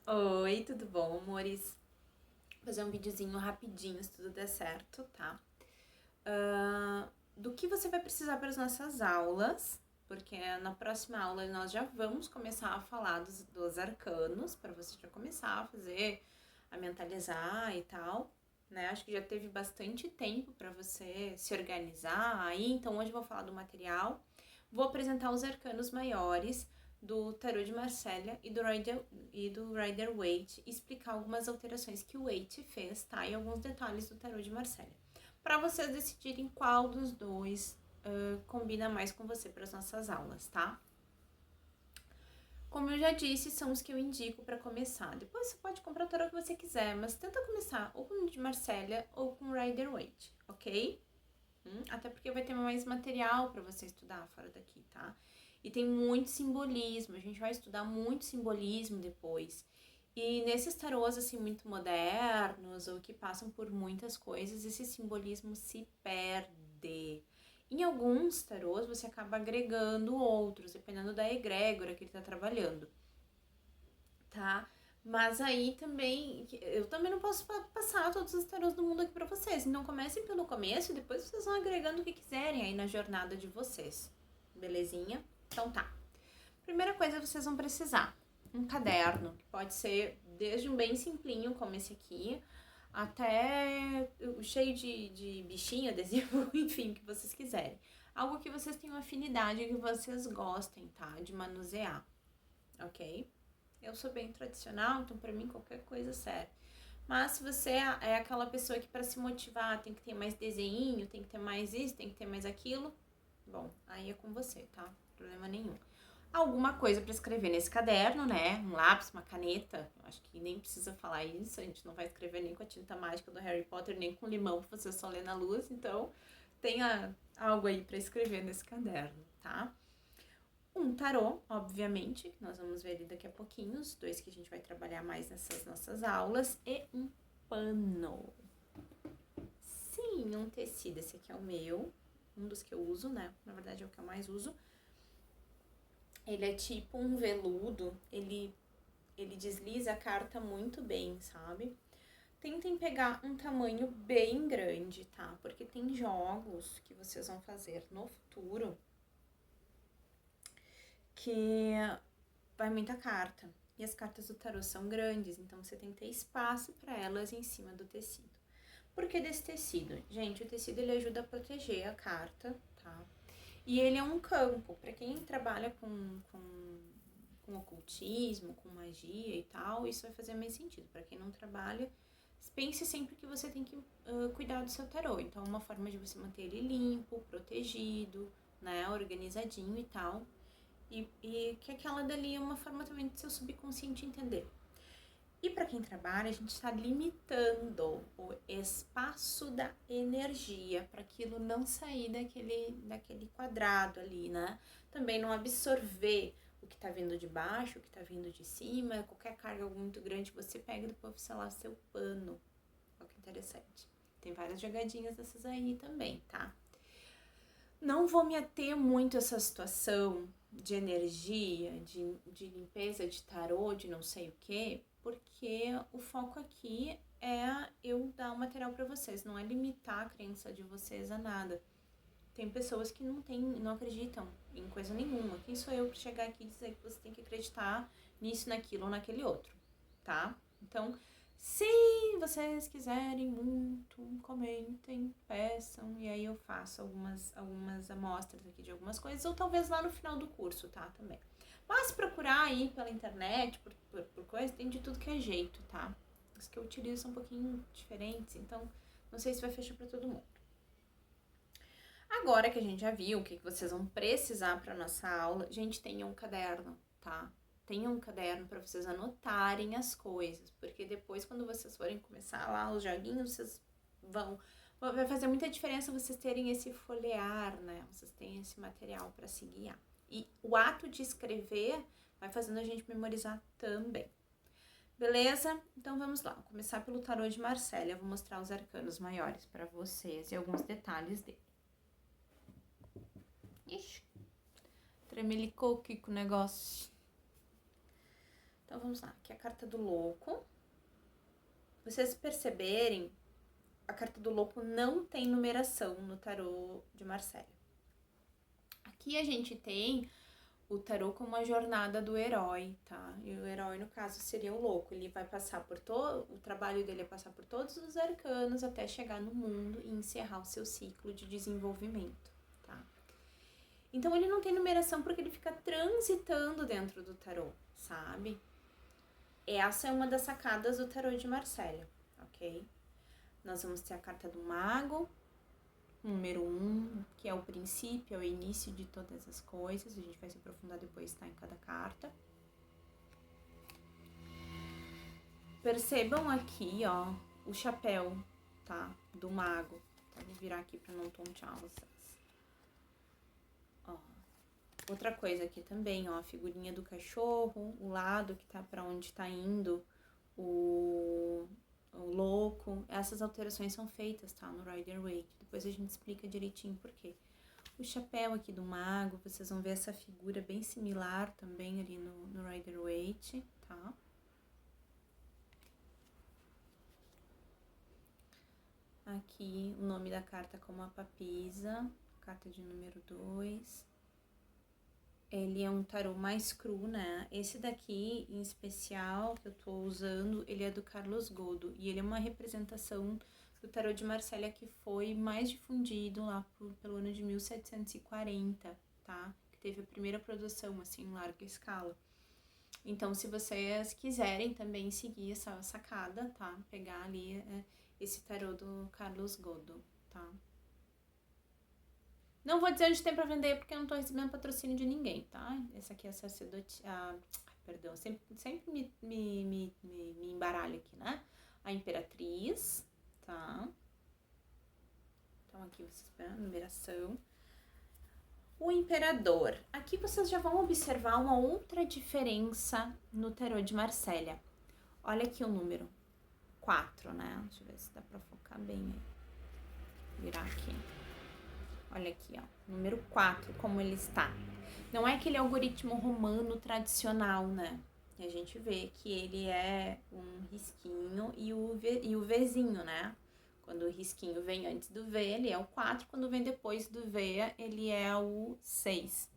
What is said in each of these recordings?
Oi, tudo bom, amores? Vou fazer um videozinho rapidinho, se tudo der certo, tá? Do que você vai precisar para as nossas aulas, porque na próxima aula nós já vamos começar a falar dos arcanos, para você já começar a fazer, a mentalizar e tal, né? Acho que já teve bastante tempo para você se organizar aí, então hoje eu vou falar do material, vou apresentar os arcanos maiores do Tarot de Marselha e do Rider-Waite, explicar algumas alterações que o Waite fez, tá? E alguns detalhes do Tarot de Marselha, para vocês decidirem qual dos dois combina mais com você para as nossas aulas, tá? Como eu já disse, são os que eu indico para começar. Depois você pode comprar o tarot que você quiser, mas tenta começar ou com o de Marselha ou com o Rider-Waite, ok? Até porque vai ter mais material para você estudar fora daqui, tá? E tem muito simbolismo, a gente vai estudar muito simbolismo depois. E nesses tarôs, assim, muito modernos ou que passam por muitas coisas, esse simbolismo se perde. Em alguns tarôs, você acaba agregando outros, dependendo da egrégora que ele tá trabalhando, tá? Mas aí também, eu também não posso passar todos os tarôs do mundo aqui pra vocês. Então comecem pelo começo e depois vocês vão agregando o que quiserem aí na jornada de vocês. Belezinha? Então tá. Primeira coisa, vocês vão precisar um caderno, que pode ser desde um bem simplinho, como esse aqui, até cheio de bichinho, adesivo, enfim, o que vocês quiserem. Algo que vocês tenham afinidade, que vocês gostem, tá? De manusear, ok? Eu sou bem tradicional, então pra mim qualquer coisa serve. Mas se você é aquela pessoa que para se motivar tem que ter mais desenho, tem que ter mais isso, tem que ter mais aquilo, bom, aí é com você, tá? Problema nenhum. Alguma coisa para escrever nesse caderno, né? Um lápis, uma caneta. Acho que nem precisa falar isso. A gente não vai escrever nem com a tinta mágica do Harry Potter, nem com limão para você só ler na luz. Então, tenha algo aí para escrever nesse caderno, tá? Um tarô, obviamente, que nós vamos ver ali daqui a pouquinho, os dois que a gente vai trabalhar mais nessas nossas aulas, e um pano. Sim, um tecido. Esse aqui é o meu, um dos que eu uso, né? Na verdade é o que eu mais uso. Ele é tipo um veludo, ele desliza a carta muito bem, sabe? Tentem pegar um tamanho bem grande, tá? Porque tem jogos que vocês vão fazer no futuro que vai muita carta. E as cartas do tarô são grandes, então você tem que ter espaço para elas em cima do tecido. Por que desse tecido? Gente, o tecido ele ajuda a proteger a carta, tá? E ele é um campo, para quem trabalha com ocultismo, com magia e tal, isso vai fazer mais sentido. Para quem não trabalha, pense sempre que você tem que cuidar do seu tarô. Então, uma forma de você manter ele limpo, protegido, né, organizadinho e tal. E que aquela dali é uma forma também do seu subconsciente entender. E para quem trabalha, a gente está limitando o espaço da energia para aquilo não sair daquele quadrado ali, né? Também não absorver o que está vindo de baixo, o que está vindo de cima, qualquer carga muito grande você pega e depois você lava seu pano. Olha que interessante. Tem várias jogadinhas dessas aí também, tá? Não vou me ater muito a essa situação de energia, de limpeza de tarô, de não sei o quê, porque o foco aqui é eu dar o material para vocês, não é limitar a crença de vocês a nada. Tem pessoas que não acreditam em coisa nenhuma. Quem sou eu para chegar aqui e dizer que você tem que acreditar nisso, naquilo ou naquele outro, tá? Então, se vocês quiserem muito, comentem, peçam, e aí eu faço algumas amostras aqui de algumas coisas, ou talvez lá no final do curso, tá? Também. Mas procurar aí pela internet, por coisa, tem de tudo que é jeito, tá? Os que eu utilizo são um pouquinho diferentes, então não sei se vai fechar pra todo mundo. Agora que a gente já viu o que vocês vão precisar para nossa aula, gente, tenha um caderno, tá? Tenha um caderno para vocês anotarem as coisas, porque depois quando vocês forem começar lá os joguinhos, vocês vai fazer muita diferença vocês terem esse folhear, né? Vocês têm esse material para se guiar. E o ato de escrever vai fazendo a gente memorizar também. Beleza? Então vamos lá. Vou começar pelo tarô de Marselha. Eu vou mostrar os arcanos maiores para vocês e alguns detalhes dele. Ixi, tremelicou aqui com o negócio. Então, vamos lá. Aqui é a carta do louco. Vocês perceberem, a carta do louco não tem numeração no tarô de Marcélia. Aqui a gente tem o tarô como a jornada do herói, tá? E o herói, no caso, seria o louco. Ele vai passar por todo... O trabalho dele é passar por todos os arcanos até chegar no mundo e encerrar o seu ciclo de desenvolvimento, tá? Então, ele não tem numeração porque ele fica transitando dentro do tarô, sabe? Essa é uma das sacadas do tarô de Marcélia, ok? Nós vamos ter a carta do mago, número 1, que é o princípio, é o início de todas as coisas. A gente vai se aprofundar depois, tá? Em cada carta. Percebam aqui, ó, o chapéu, tá? Do mago. Tá? Vou virar aqui pra não tontear vocês. Ó. Outra coisa aqui também, ó, a figurinha do cachorro, o lado que tá pra onde tá indo o louco. Essas alterações são feitas, tá? No Rider-Waite. Depois a gente explica direitinho por quê. O chapéu aqui do mago, vocês vão ver essa figura bem similar também ali no Rider-Waite, tá? Aqui o nome da carta como a papisa, carta de número 2. Ele é um tarô mais cru, né? Esse daqui, em especial, que eu tô usando, ele é do Carlos Godo. E ele é uma representação do tarô de Marcélia que foi mais difundido lá pelo ano de 1740, tá? Que teve a primeira produção, assim, em larga escala. Então, se vocês quiserem também seguir essa sacada, tá? Pegar ali esse tarô do Carlos Godo, tá? Não vou dizer onde tem pra vender, porque eu não tô recebendo patrocínio de ninguém, tá? Essa aqui é a sacerdote... perdão, sempre me embaralho aqui, né? A imperatriz, tá? Então, aqui vocês veem a numeração. O imperador. Aqui vocês já vão observar uma outra diferença no tarô de Marcélia. Olha aqui o número 4, né? Deixa eu ver se dá pra focar bem aí. Vou virar aqui. Olha aqui, ó, número 4, como ele está. Não é aquele algoritmo romano tradicional, né? E a gente vê que ele é um risquinho e o Vzinho, né? Quando o risquinho vem antes do V, ele é o 4. Quando vem depois do V, ele é o 6.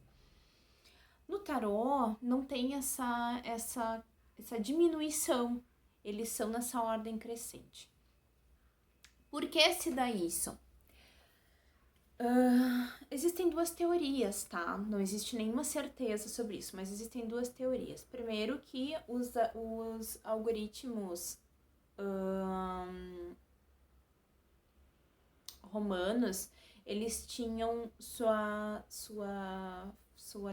No tarô, não tem essa diminuição. Eles são nessa ordem crescente. Por que se dá isso? Existem duas teorias, tá? Não existe nenhuma certeza sobre isso, mas existem duas teorias. Primeiro que os algoritmos romanos, eles tinham sua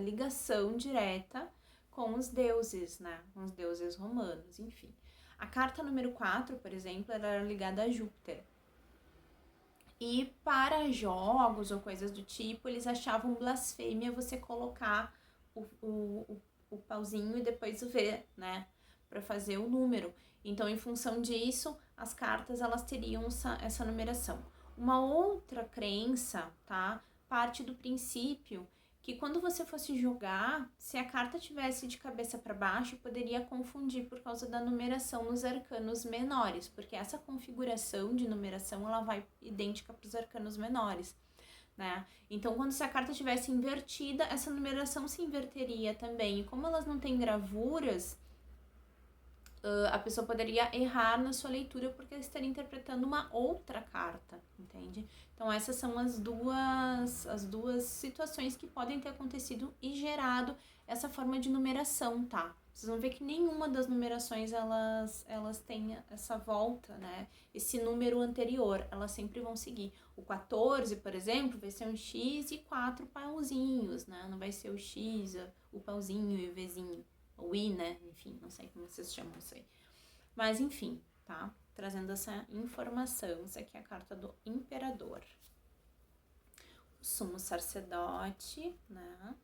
ligação direta com os deuses, né? Com os deuses romanos, enfim. A carta número 4, por exemplo, ela era ligada a Júpiter. E para jogos ou coisas do tipo, eles achavam blasfêmia você colocar o pauzinho e depois o V, né? Para fazer o número. Então, em função disso, as cartas elas teriam essa numeração. Uma outra crença, tá? Parte do princípio que quando você fosse jogar, se a carta tivesse de cabeça para baixo, poderia confundir por causa da numeração nos arcanos menores, porque essa configuração de numeração ela vai idêntica para os arcanos menores, né? Então, quando se a carta tivesse invertida, essa numeração se inverteria também. E como elas não têm gravuras, a pessoa poderia errar na sua leitura porque estaria interpretando uma outra carta, entende? Então essas são as duas situações que podem ter acontecido e gerado essa forma de numeração, tá? Vocês vão ver que nenhuma das numerações elas têm essa volta, né? Esse número anterior, elas sempre vão seguir. O 14, por exemplo, vai ser um X e 4 pauzinhos, né? Não vai ser o X, o pauzinho e o Vzinho. O I, né? Enfim, não sei como vocês chamam isso aí. Mas, enfim, tá? Trazendo essa informação. Essa aqui é a carta do imperador. O sumo sacerdote, né?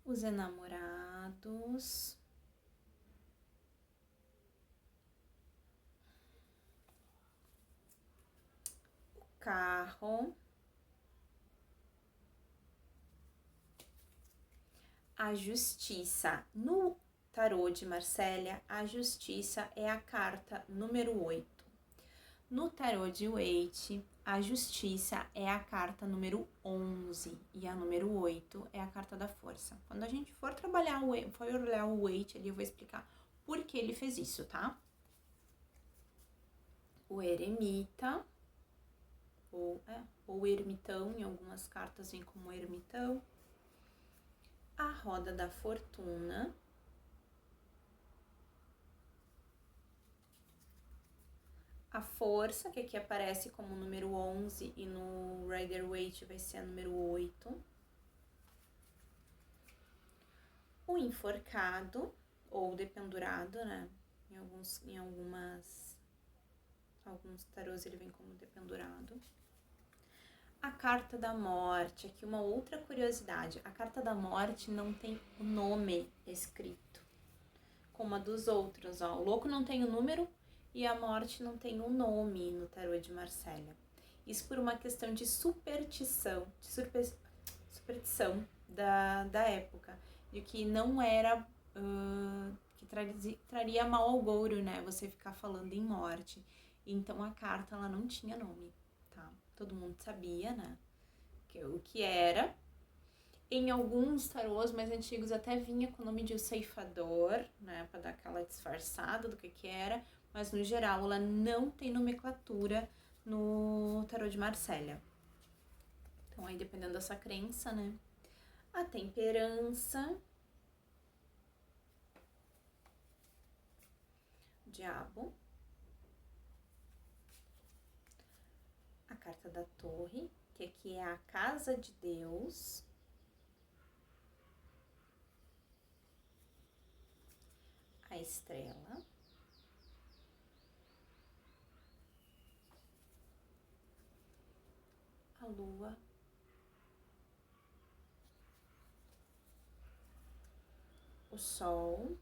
Os enamorados. O carro. a justiça. No tarô de Marsella, a justiça é a carta número 8. No tarô de Waite, a justiça é a carta número 11 e a número 8 é a carta da força. Quando a gente for olhar o Waite ali, eu vou explicar por que ele fez isso, tá? O eremita, ou ermitão, em algumas cartas vem como ermitão. A roda da fortuna. A força, que aqui aparece como número 11 e no Rider-Waite vai ser a número 8. O enforcado, ou dependurado, né? Alguns tarôs ele vem como dependurado. A carta da morte, aqui uma outra curiosidade, a carta da morte não tem o nome escrito, como a dos outros, ó. O louco não tem o número e a morte não tem o nome no tarô de Marsella. Isso por uma questão de superstição da época, de que não era, que traria mal ao gouro, né, você ficar falando em morte. Então a carta, ela não tinha nome, tá? Todo mundo sabia, né, o que era. Em alguns tarôs mais antigos até vinha com o nome de o ceifador, né, para dar aquela disfarçada do que era, mas no geral ela não tem nomenclatura no tarô de Marsella. Então aí dependendo da sua crença, né. A temperança, o diabo, a carta da torre, que aqui é a casa de Deus, a estrela, a lua, o sol,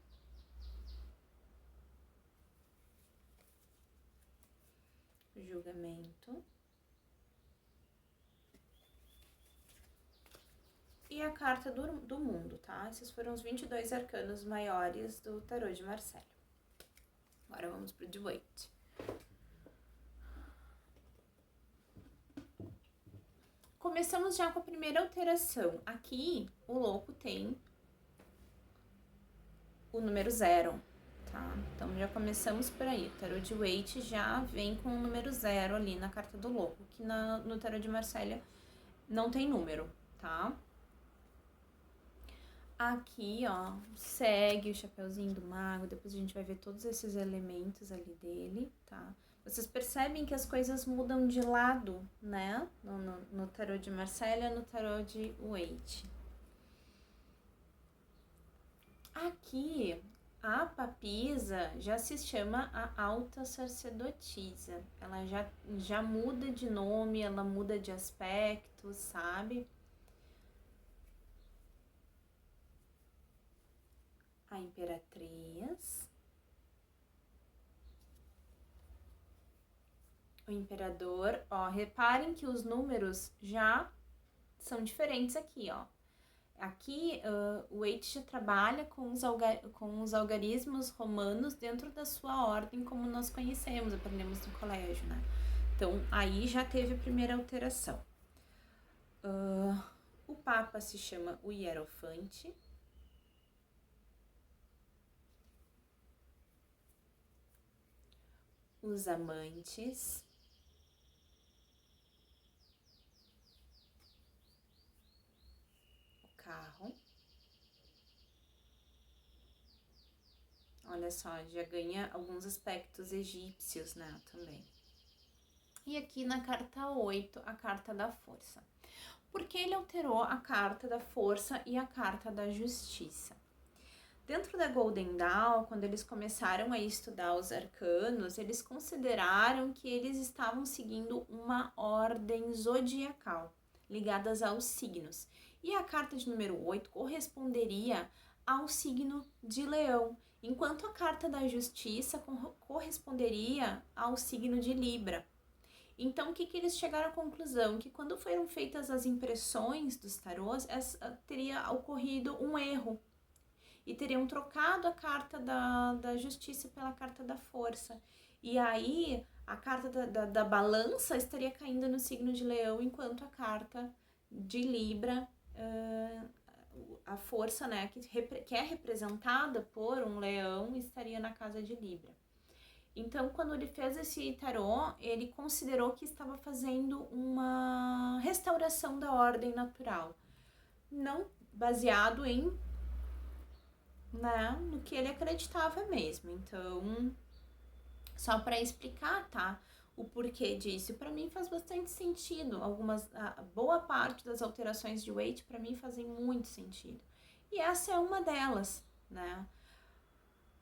o julgamento e a carta do mundo, tá? Esses foram os 22 arcanos maiores do tarô de Marsella. Agora vamos pro de Waite. Começamos já com a primeira alteração. Aqui, o louco tem o número 0, tá? Então, já começamos por aí. O tarô de Waite já vem com o número 0 ali na carta do louco, que no tarô de Marsella não tem número, tá? Aqui, ó, segue o chapeuzinho do mago, depois a gente vai ver todos esses elementos ali dele, tá? Vocês percebem que as coisas mudam de lado, né? No tarô de Marsella e no tarô de Waite. Aqui, a papisa já se chama a alta sacerdotisa. Ela já muda de nome, ela muda de aspecto, sabe? A imperatriz, o imperador, ó, reparem que os números já são diferentes aqui, ó. Aqui, o Waite já trabalha com os algarismos romanos dentro da sua ordem, como nós conhecemos, aprendemos no colégio, né? Então, aí já teve a primeira alteração. O Papa se chama o Hierofante. Os amantes, o carro. Olha só, já ganha alguns aspectos egípcios, né, também. E aqui na carta 8, a carta da força. Por que ele alterou a carta da força e a carta da justiça? Dentro da Golden Dawn, quando eles começaram a estudar os arcanos, eles consideraram que eles estavam seguindo uma ordem zodiacal, ligadas aos signos. E a carta de número 8 corresponderia ao signo de Leão, enquanto a carta da justiça corresponderia ao signo de Libra. Então, o que eles chegaram à conclusão? Que quando foram feitas as impressões dos tarôs, teria ocorrido um erro. E teriam trocado a carta da justiça pela carta da força. E aí, a carta da balança estaria caindo no signo de Leão, enquanto a carta de Libra, a força, né, que é representada por um leão, estaria na casa de Libra. Então, quando ele fez esse tarô, ele considerou que estava fazendo uma restauração da ordem natural, não baseado em, né, no que ele acreditava mesmo. Então, só para explicar, tá, o porquê disso, para mim faz bastante sentido. Boa parte das alterações de Waite para mim fazem muito sentido. E essa é uma delas, né?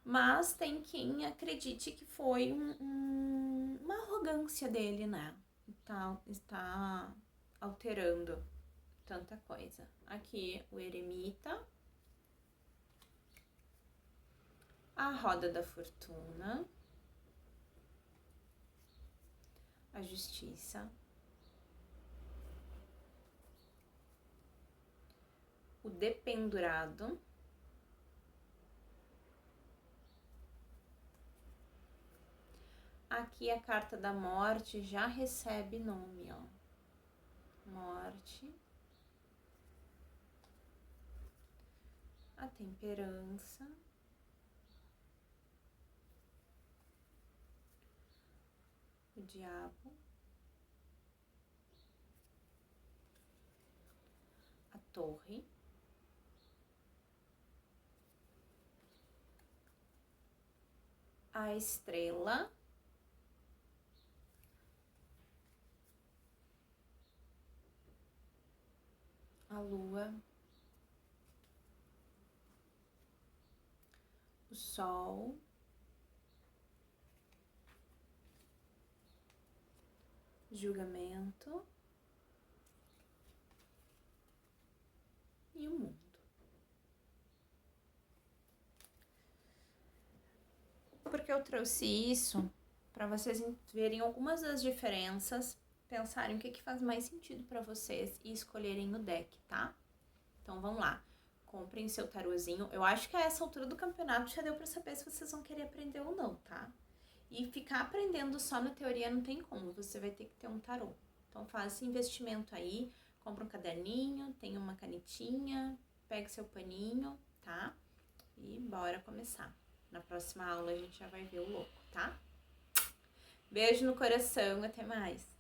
Mas tem quem acredite que foi uma arrogância dele, né? Está alterando tanta coisa. Aqui o eremita, a roda da fortuna, a justiça, o dependurado, aqui a carta da morte já recebe nome, ó. Morte, a temperança, o diabo, a torre, a estrela, a lua, o sol, julgamento e o mundo. Porque eu trouxe isso para vocês verem algumas das diferenças, pensarem o que faz mais sentido para vocês e escolherem o deck, tá? Então vamos lá. Comprem seu tarozinho. Eu acho que a essa altura do campeonato já deu para saber se vocês vão querer aprender ou não, tá? E ficar aprendendo só na teoria não tem como, você vai ter que ter um tarô. Então faz esse investimento aí, compra um caderninho, tem uma canetinha, pega seu paninho, tá? E bora começar. Na próxima aula a gente já vai ver o louco, tá? Beijo no coração, até mais!